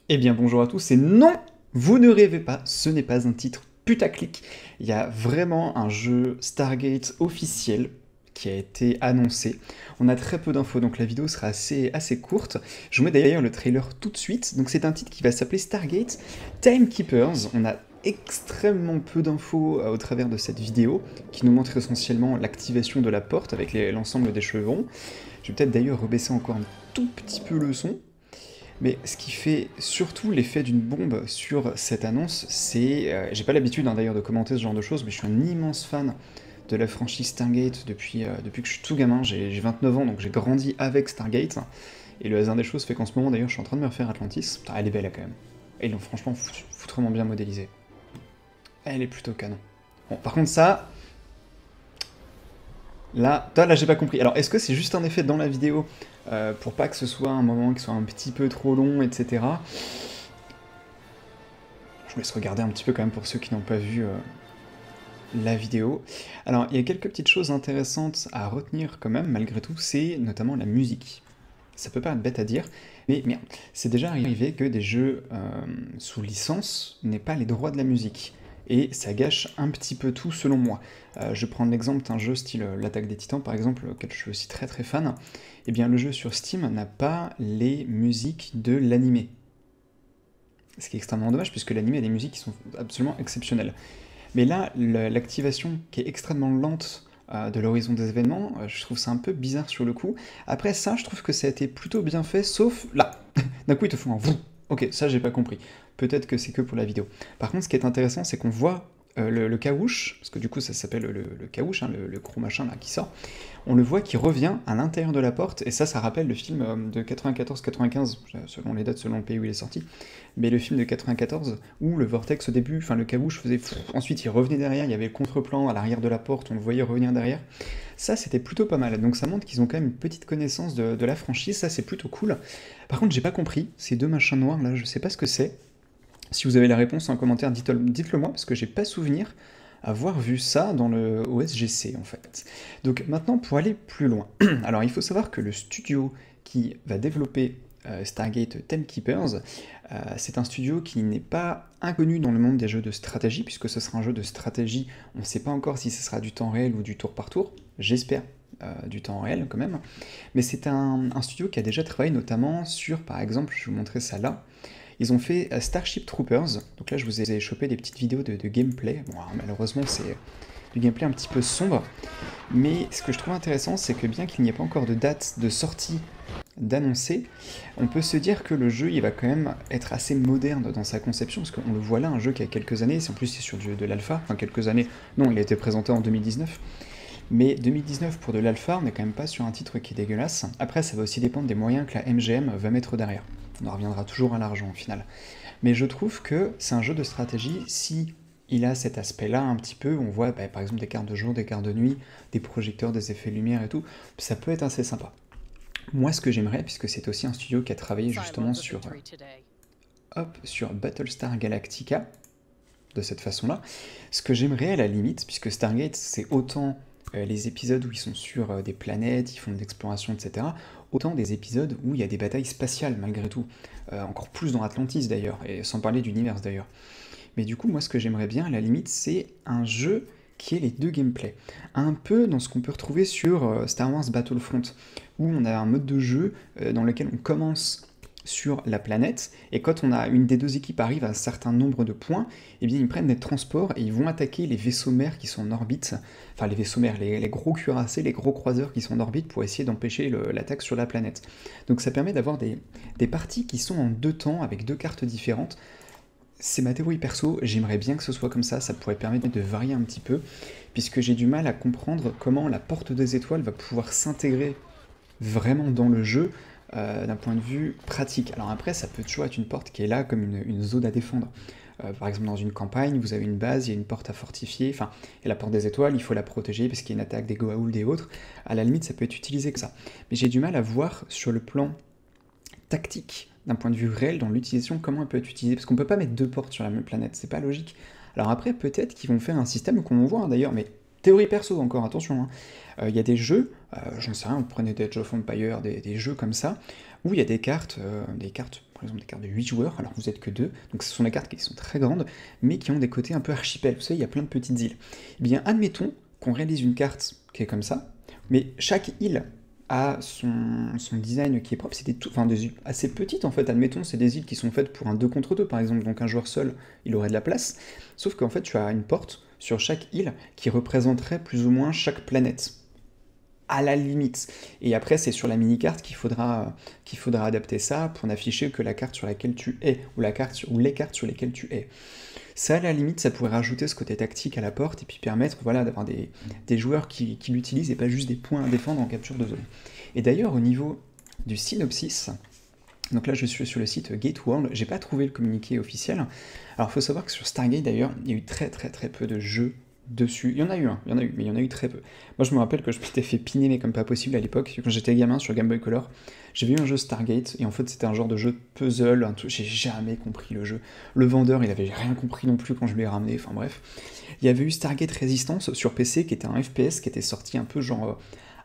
Eh bien bonjour à tous, et non, vous ne rêvez pas, ce n'est pas un titre putaclic. Il y a vraiment un jeu Stargate officiel qui a été annoncé. On a très peu d'infos, donc la vidéo sera assez courte. Je vous mets d'ailleurs le trailer tout de suite. Donc c'est un titre qui va s'appeler Stargate Timekeepers. On a extrêmement peu d'infos au travers de cette vidéo, qui nous montre essentiellement l'activation de la porte avec l'ensemble des chevrons. Je vais peut-être d'ailleurs rebaisser encore un tout petit peu le son. Mais ce qui fait surtout l'effet d'une bombe sur cette annonce, c'est... j'ai pas l'habitude d'ailleurs de commenter ce genre de choses, mais je suis un immense fan de la franchise Stargate depuis que je suis tout gamin. J'ai 29 ans, donc j'ai grandi avec Stargate. Et le hasard des choses fait qu'en ce moment, d'ailleurs, je suis en train de me refaire Atlantis. Putain, elle est belle, là, quand même. Et ils l'ont franchement foutrement bien modélisée. Elle est plutôt canon. Bon, par contre, ça... Là j'ai pas compris. Alors, est-ce que c'est juste un effet dans la vidéo pour pas que ce soit un moment qui soit un petit peu trop long, etc. Je vous laisse regarder un petit peu quand même pour ceux qui n'ont pas vu la vidéo. Alors, il y a quelques petites choses intéressantes à retenir quand même, malgré tout, c'est notamment la musique. Ça peut paraître bête à dire, mais merde, c'est déjà arrivé que des jeux sous licence n'aient pas les droits de la musique. Et ça gâche un petit peu tout selon moi. Je prends l'exemple d'un jeu style l'Attaque des Titans par exemple, auquel je suis aussi très fan. Eh bien le jeu sur Steam n'a pas les musiques de l'animé. Ce qui est extrêmement dommage puisque l'animé a des musiques qui sont absolument exceptionnelles. Mais là, l'activation qui est extrêmement lente de l'horizon des événements, je trouve ça un peu bizarre sur le coup. Après ça, je trouve que ça a été plutôt bien fait, sauf là. D'un coup, ils te font un vous. Ok, ça j'ai pas compris. Peut-être que c'est que pour la vidéo. Par contre, ce qui est intéressant, c'est qu'on voit le caouche, parce que du coup ça s'appelle le caouche, hein, le gros machin là qui sort, on le voit qui revient à l'intérieur de la porte, et ça rappelle le film de 94-95, selon les dates, selon le pays où il est sorti, mais le film de 94, où le vortex au début, enfin le caouche faisait... Ensuite il revenait derrière, il y avait le contre-plan à l'arrière de la porte, on le voyait revenir derrière. Ça c'était plutôt pas mal, donc ça montre qu'ils ont quand même une petite connaissance de la franchise, ça c'est plutôt cool. Par contre j'ai pas compris, ces deux machins noirs là, je sais pas ce que c'est. Si vous avez la réponse en commentaire, dites-le moi, parce que j'ai pas souvenir avoir vu ça dans le OSGC en fait. Donc maintenant pour aller plus loin, alors il faut savoir que le studio qui va développer Stargate Timekeepers, c'est un studio qui n'est pas inconnu dans le monde des jeux de stratégie, puisque ce sera un jeu de stratégie, on ne sait pas encore si ce sera du temps réel ou du tour par tour, j'espère du temps réel quand même, mais c'est un studio qui a déjà travaillé notamment sur, par exemple, je vais vous montrer ça là, ils ont fait Starship Troopers, donc là je vous ai chopé des petites vidéos de gameplay, bon alors, malheureusement c'est du gameplay un petit peu sombre, mais ce que je trouve intéressant c'est que bien qu'il n'y ait pas encore de date de sortie d'annoncer, on peut se dire que le jeu il va quand même être assez moderne dans sa conception, parce qu'on le voit là, un jeu qui a quelques années, en plus c'est sur de l'alpha, enfin quelques années, non il a été présenté en 2019, mais 2019 pour de l'alpha, on n'est quand même pas sur un titre qui est dégueulasse. Après, ça va aussi dépendre des moyens que la MGM va mettre derrière. On en reviendra toujours à l'argent au final. Mais je trouve que c'est un jeu de stratégie si il a cet aspect-là un petit peu, on voit par exemple des cartes de jour, des cartes de nuit, des projecteurs, des effets lumière et tout, ça peut être assez sympa. Moi ce que j'aimerais, puisque c'est aussi un studio qui a travaillé justement sur Battlestar Galactica, de cette façon-là, ce que j'aimerais à la limite, puisque Stargate c'est autant les épisodes où ils sont sur des planètes, ils font de l'exploration, etc., autant des épisodes où il y a des batailles spatiales malgré tout, encore plus dans Atlantis d'ailleurs, et sans parler d'univers d'ailleurs. Mais du coup, moi ce que j'aimerais bien à la limite, c'est un jeu qui ait les deux gameplays. Un peu dans ce qu'on peut retrouver sur Star Wars Battlefront, où on a un mode de jeu dans lequel on commence sur la planète, et quand on a une des deux équipes arrive à un certain nombre de points, eh bien ils prennent des transports et ils vont attaquer les vaisseaux mers qui sont en orbite, enfin les vaisseaux mers, les gros cuirassés, les gros croiseurs qui sont en orbite pour essayer d'empêcher l'attaque sur la planète. Donc ça permet d'avoir des parties qui sont en deux temps, avec deux cartes différentes. C'est ma théorie perso, j'aimerais bien que ce soit comme ça pourrait permettre de varier un petit peu, puisque j'ai du mal à comprendre comment la porte des étoiles va pouvoir s'intégrer vraiment dans le jeu, d'un point de vue pratique. Alors après, ça peut toujours être une porte qui est là comme une zone à défendre. Par exemple, dans une campagne, vous avez une base, il y a une porte à fortifier, enfin, et la porte des étoiles, il faut la protéger parce qu'il y a une attaque des Goa'uld et autres. À la limite, ça peut être utilisé que ça. Mais j'ai du mal à voir sur le plan tactique, d'un point de vue réel, dans l'utilisation, comment elle peut être utilisée. Parce qu'on peut pas mettre deux portes sur la même planète, c'est pas logique. Alors après, peut-être qu'ils vont faire un système qu'on va voir d'ailleurs, mais Théorie perso encore, attention, hein. Il y a des jeux, j'en sais rien, vous prenez des Age of Empires, des jeux comme ça, où il y a des cartes, par exemple des cartes de 8 joueurs, alors que vous êtes que 2, donc ce sont des cartes qui sont très grandes, mais qui ont des côtés un peu archipel, vous savez, il y a plein de petites îles. Eh bien, admettons qu'on réalise une carte qui est comme ça, mais chaque île a son design qui est propre, c'est enfin, des îles assez petites en fait, admettons, c'est des îles qui sont faites pour un 2 contre 2 par exemple, donc un joueur seul, il aurait de la place, sauf qu'en fait tu as une porte sur chaque île qui représenterait plus ou moins chaque planète, à la limite. Et après, c'est sur la mini-carte qu'il faudra adapter ça pour n'afficher que la carte sur laquelle tu es, ou les cartes sur lesquelles tu es. Ça, à la limite, ça pourrait rajouter ce côté tactique à la porte et puis permettre voilà, d'avoir des joueurs qui l'utilisent et pas juste des points à défendre en capture de zone. Et d'ailleurs, au niveau du synopsis, donc là je suis sur le site Gateworld, j'ai pas trouvé le communiqué officiel. Alors il faut savoir que sur Stargate d'ailleurs, il y a eu très peu de jeux dessus. Il y en a eu mais il y en a eu très peu. Moi je me rappelle que je m'étais fait piner mais comme pas possible à l'époque, quand j'étais gamin sur Game Boy Color, j'avais eu un jeu Stargate, et en fait c'était un genre de jeu de puzzle, j'ai jamais compris le jeu. Le vendeur il avait rien compris non plus quand je lui ai ramené, enfin bref. Il y avait eu Stargate Resistance sur PC qui était un FPS qui était sorti un peu genre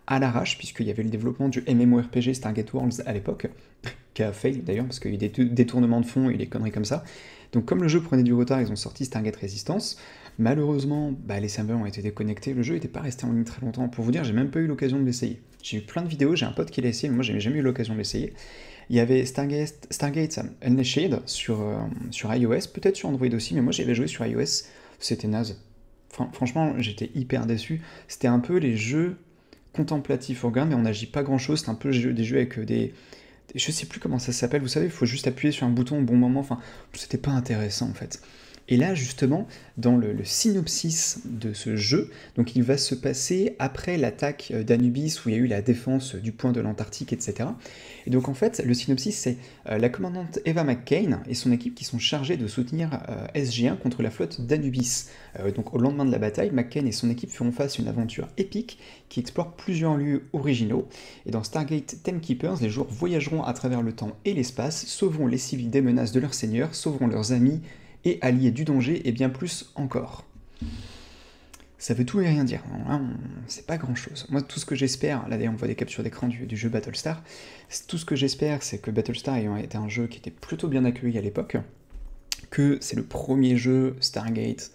à l'arrache, puisqu'il y avait le développement du MMORPG Stargate Worlds à l'époque, qui a fail d'ailleurs, parce qu'il y a eu des détournements de fonds et des conneries comme ça. Donc comme le jeu prenait du retard, ils ont sorti Stargate Resistance. Malheureusement, les serveurs ont été déconnectés, le jeu n'était pas resté en ligne très longtemps. Pour vous dire, j'ai même pas eu l'occasion de l'essayer. J'ai eu plein de vidéos, j'ai un pote qui l'a essayé, mais moi j'ai jamais eu l'occasion de l'essayer. Il y avait Stargate Unleashed sur iOS, peut-être sur Android aussi, mais moi j'avais joué sur iOS, c'était naze. Franchement, j'étais hyper déçu. C'était un peu les jeux contemplatifs au mais on n'agit pas grand chose, c'est un peu des jeux avec je sais plus comment ça s'appelle, vous savez, il faut juste appuyer sur un bouton au bon moment, enfin, c'était pas intéressant en fait. Et là, justement, dans le synopsis de ce jeu, donc il va se passer après l'attaque d'Anubis, où il y a eu la défense du point de l'Antarctique, etc. Et donc en fait, le synopsis, c'est la commandante Eva McCain et son équipe qui sont chargés de soutenir SG-1 contre la flotte d'Anubis. Donc au lendemain de la bataille, McCain et son équipe feront face à une aventure épique qui explore plusieurs lieux originaux. Et dans Stargate Timekeepers, les joueurs voyageront à travers le temps et l'espace, sauveront les civils des menaces de leurs seigneurs, sauveront leurs amis et alliés du danger, et bien plus encore. Ça veut tout et rien dire, c'est pas grand chose. Moi, tout ce que j'espère, là d'ailleurs on voit des captures d'écran du jeu Battlestar, tout ce que j'espère, c'est que Battlestar ayant été un jeu qui était plutôt bien accueilli à l'époque, que c'est le premier jeu Stargate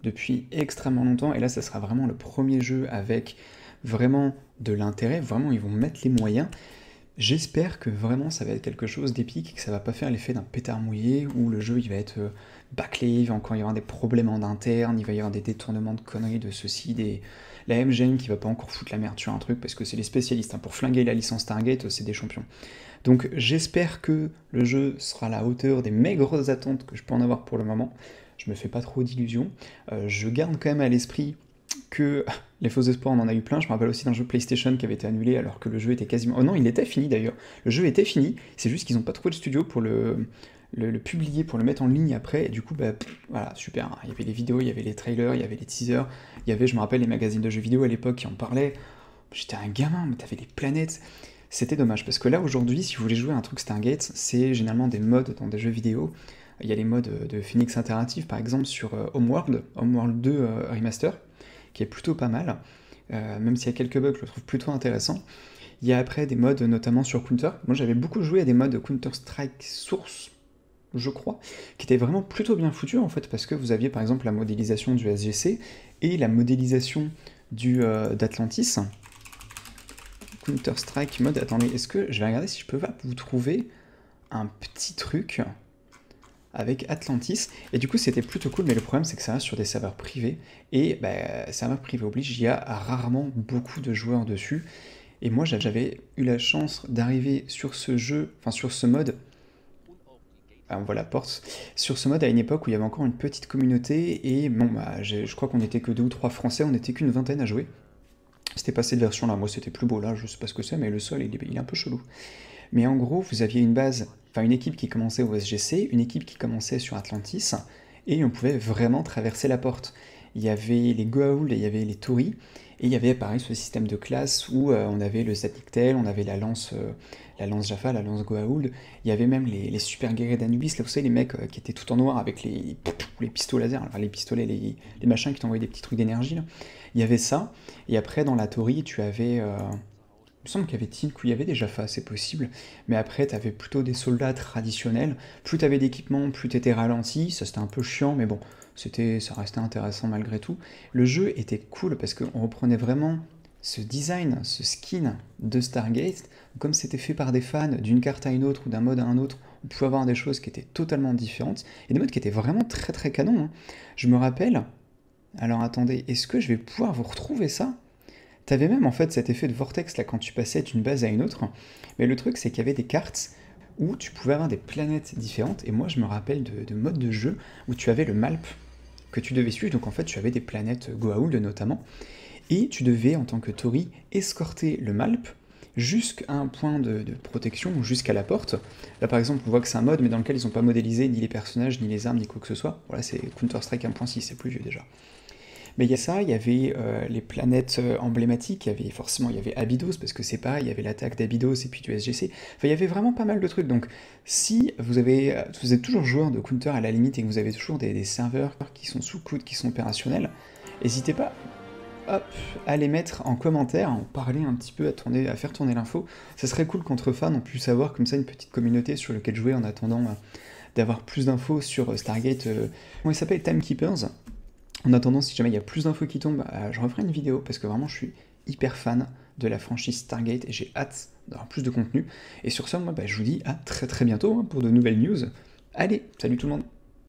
depuis extrêmement longtemps, et là ça sera vraiment le premier jeu avec vraiment de l'intérêt, vraiment ils vont mettre les moyens. J'espère que vraiment ça va être quelque chose d'épique et que ça va pas faire l'effet d'un pétard mouillé où le jeu il va être bâclé, il va encore y avoir des problèmes en interne, il va y avoir des détournements de conneries de ceci, la MGN qui va pas encore foutre la merde sur un truc parce que c'est les spécialistes, hein. Pour flinguer la licence Stargate, c'est des champions. Donc j'espère que le jeu sera à la hauteur des maigres attentes que je peux en avoir pour le moment. Je me fais pas trop d'illusions. Je garde quand même à l'esprit que les faux espoirs, on en a eu plein. Je me rappelle aussi d'un jeu PlayStation qui avait été annulé alors que le jeu était quasiment... Oh non, il était fini d'ailleurs. Le jeu était fini, c'est juste qu'ils n'ont pas trouvé le studio pour le publier, pour le mettre en ligne après, et du coup, voilà, super. Hein. Il y avait les vidéos, il y avait les trailers, il y avait les teasers, il y avait, je me rappelle, les magazines de jeux vidéo à l'époque qui en parlaient. J'étais un gamin, mais t'avais les planètes. C'était dommage, parce que là, aujourd'hui, si vous voulez jouer à un truc Stargate, c'est généralement des modes dans des jeux vidéo. Il y a les modes de Phoenix Interactive, par exemple, sur Homeworld 2 Remaster, qui est plutôt pas mal, même s'il y a quelques bugs, je le trouve plutôt intéressant. Il y a après des modes, notamment sur Counter. Moi, j'avais beaucoup joué à des modes Counter-Strike Source, je crois, qui étaient vraiment plutôt bien foutus, en fait, parce que vous aviez, par exemple, la modélisation du SGC et la modélisation d'Atlantis. Counter-Strike mode... Attendez, est-ce que... Je vais regarder si je peux pas vous trouver un petit truc avec Atlantis, et du coup c'était plutôt cool, mais le problème c'est que ça reste sur des serveurs privés, et serveurs privés oblige, il y a rarement beaucoup de joueurs dessus, et moi j'avais eu la chance d'arriver sur ce jeu, enfin sur ce mode, on voit la porte, sur ce mode à une époque où il y avait encore une petite communauté, et bon je crois qu'on était que 2 ou 3 Français, on n'était qu'une vingtaine à jouer. C'était pas cette version là, moi c'était plus beau là, je sais pas ce que c'est, mais le sol il est un peu chelou. Mais en gros, vous aviez une base, enfin une équipe qui commençait au SGC, une équipe qui commençait sur Atlantis, et on pouvait vraiment traverser la porte. il y avait les Goa'uld et il y avait les Tauris, et il y avait pareil ce système de classe où on avait le Zatiktel, on avait la lance Jaffa, la lance Goa'uld, il y avait même les super guerriers d'Anubis, là vous savez les mecs qui étaient tout en noir avec les pistolets laser, enfin, les pistolets, les machins qui t'envoyaient des petits trucs d'énergie là. Il y avait ça, et après dans la Tori tu avais... il me semble qu'il y avait Tink où il y avait des Jaffa, c'est possible, mais après t'avais plutôt des soldats traditionnels, plus t'avais d'équipement, plus t'étais ralenti, ça c'était un peu chiant, mais bon, ça restait intéressant malgré tout. Le jeu était cool parce qu'on reprenait vraiment ce design, ce skin de Stargate, comme c'était fait par des fans d'une carte à une autre ou d'un mode à un autre, on pouvait avoir des choses qui étaient totalement différentes, et des modes qui étaient vraiment très très canons, hein. Je me rappelle, alors attendez, est-ce que je vais pouvoir vous retrouver ça? T'avais même en fait cet effet de vortex là quand tu passais d'une base à une autre, mais le truc c'est qu'il y avait des cartes où tu pouvais avoir des planètes différentes, et moi je me rappelle de modes de jeu où tu avais le Malp que tu devais suivre, donc en fait tu avais des planètes Goa'uld notamment, et tu devais en tant que Tori escorter le Malp jusqu'à un point de protection, ou jusqu'à la porte. Là par exemple on voit que c'est un mode mais dans lequel ils n'ont pas modélisé ni les personnages, ni les armes, ni quoi que ce soit. Voilà, c'est Counter-Strike 1.6, c'est plus vieux déjà. Mais il y a ça, il y avait les planètes emblématiques, il y avait Abydos, parce que c'est pareil, il y avait l'attaque d'Abydos et puis du SGC. Enfin, il y avait vraiment pas mal de trucs. Donc, si vous êtes toujours joueur de Counter à la limite et que vous avez toujours des serveurs qui sont sous coude, qui sont opérationnels, n'hésitez pas, hop, à les mettre en commentaire, à en parler un petit peu, à faire tourner l'info. Ça serait cool qu'entre fans, on puisse avoir comme ça une petite communauté sur laquelle jouer en attendant d'avoir plus d'infos sur Stargate. Comment il s'appelle, Timekeepers. En attendant, si jamais il y a plus d'infos qui tombent, je referai une vidéo parce que vraiment je suis hyper fan de la franchise Stargate et j'ai hâte d'avoir plus de contenu. Et sur ce, moi je vous dis à très très bientôt pour de nouvelles news. Allez, salut tout le monde!